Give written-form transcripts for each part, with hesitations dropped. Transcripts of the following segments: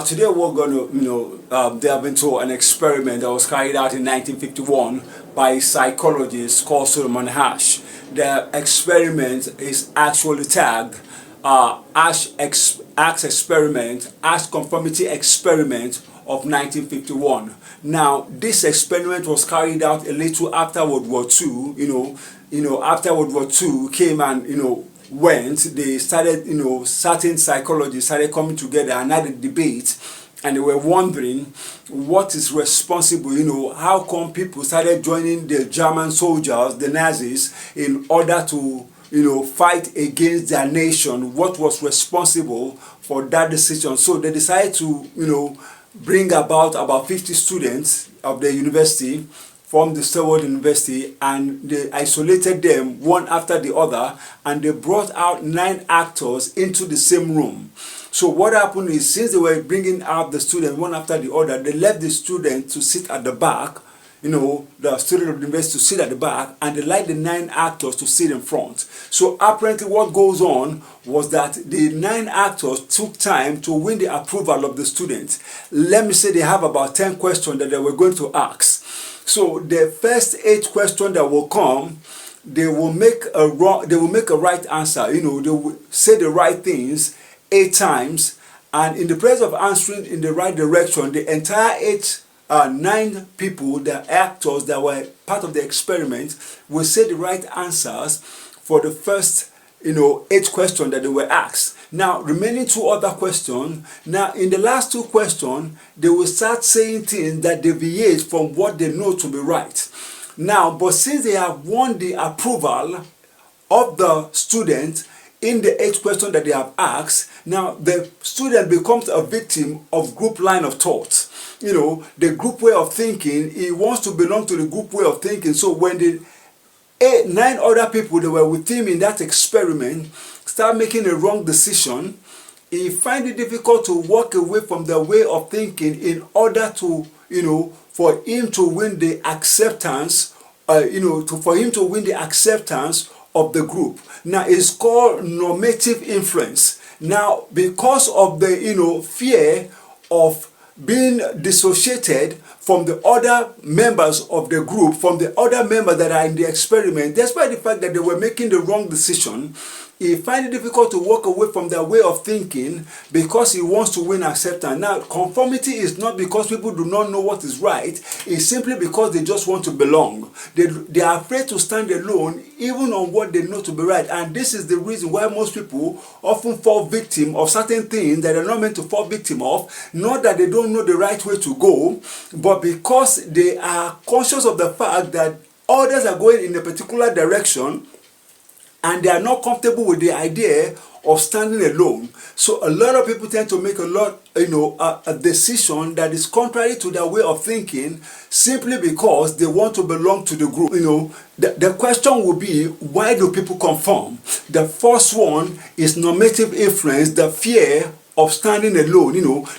Today we're going to, delve into an experiment that was carried out in 1951 by a psychologist called Solomon Asch. The experiment is actually tagged Asch experiment, Asch conformity experiment of 1951. Now, this experiment was carried out a little after World War II. After World War II came and went, they started, certain psychologists started coming together and had a debate, and they were wondering what is responsible, how come people started joining the German soldiers, the Nazis, in order to, fight against their nation. What was responsible for that decision? So they decided to, bring about 50 students of the university from the Sherwood University, and they isolated them one after the other, and they brought out 9 actors into the same room. So what happened is, since they were bringing out the students one after the other, they left the student to sit at the back, the student of the university to sit at the back, and they let the 9 actors to sit in front. So apparently what goes on was that the 9 actors took time to win the approval of the students. Let me say they have about 10 questions that they were going to ask. So the first 8 questions that will come, they will make a right answer. They will say the right things 8 times, and in the process of answering in the right direction, the entire 9 people, the actors that were part of the experiment, will say the right answers for the first 8 questions that they were asked. Now, remaining 2 other questions, now in the last 2 questions, they will start saying things that deviate from what they know to be right. Now, but since they have won the approval of the student in the 8 questions that they have asked, now the student becomes a victim of group line of thought. The group way of thinking, he wants to belong to the group way of thinking. So when the 9 other people that were with him in that experiment start making a wrong decision, he finds it difficult to walk away from their way of thinking in order to, for him to win the acceptance, for him to win the acceptance of the group. Now, it's called normative influence. Now, because of the, fear of being dissociated from the other members of the group, from the other members that are in the experiment, despite the fact that they were making the wrong decision, he finds it difficult to walk away from their way of thinking because he wants to win acceptance. Now, conformity is not because people do not know what is right. It's simply because they just want to belong. They are afraid to stand alone even on what they know to be right. And this is the reason why most people often fall victim of certain things that they're not meant to fall victim of. Not that they don't know the right way to go, but because they are conscious of the fact that others are going in a particular direction, and they are not comfortable with the idea of standing alone. So a lot of people tend to make a decision that is contrary to their way of thinking, simply because they want to belong to the group. The question will be, why do people conform? The first one is normative influence, the fear of standing alone,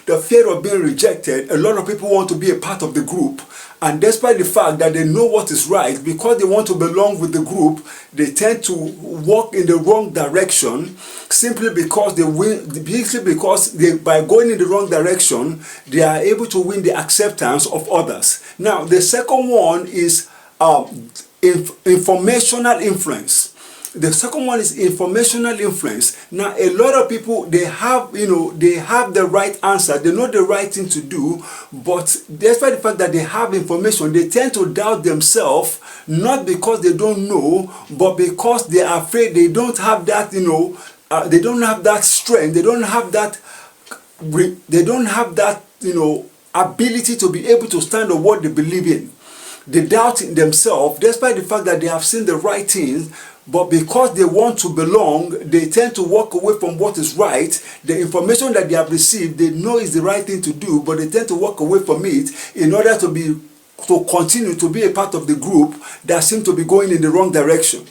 the fear of being rejected. A lot of people want to be a part of the group, and despite the fact that they know what is right, because they want to belong with the group, they tend to walk in the wrong direction simply because by going in the wrong direction, they are able to win the acceptance of others. Now, the second one is informational influence. The second one is informational influence. Now, a lot of people, they have the right answer, they know the right thing to do, but despite the fact that they have information, they tend to doubt themselves, not because they don't know, but because they are afraid they don't have that, they don't have that strength, they don't have that, ability to be able to stand on what they believe in. They doubt in themselves, despite the fact that they have seen the right things, but because they want to belong, they tend to walk away from what is right. The information that they have received, they know is the right thing to do, but they tend to walk away from it in order to continue to be a part of the group that seem to be going in the wrong direction.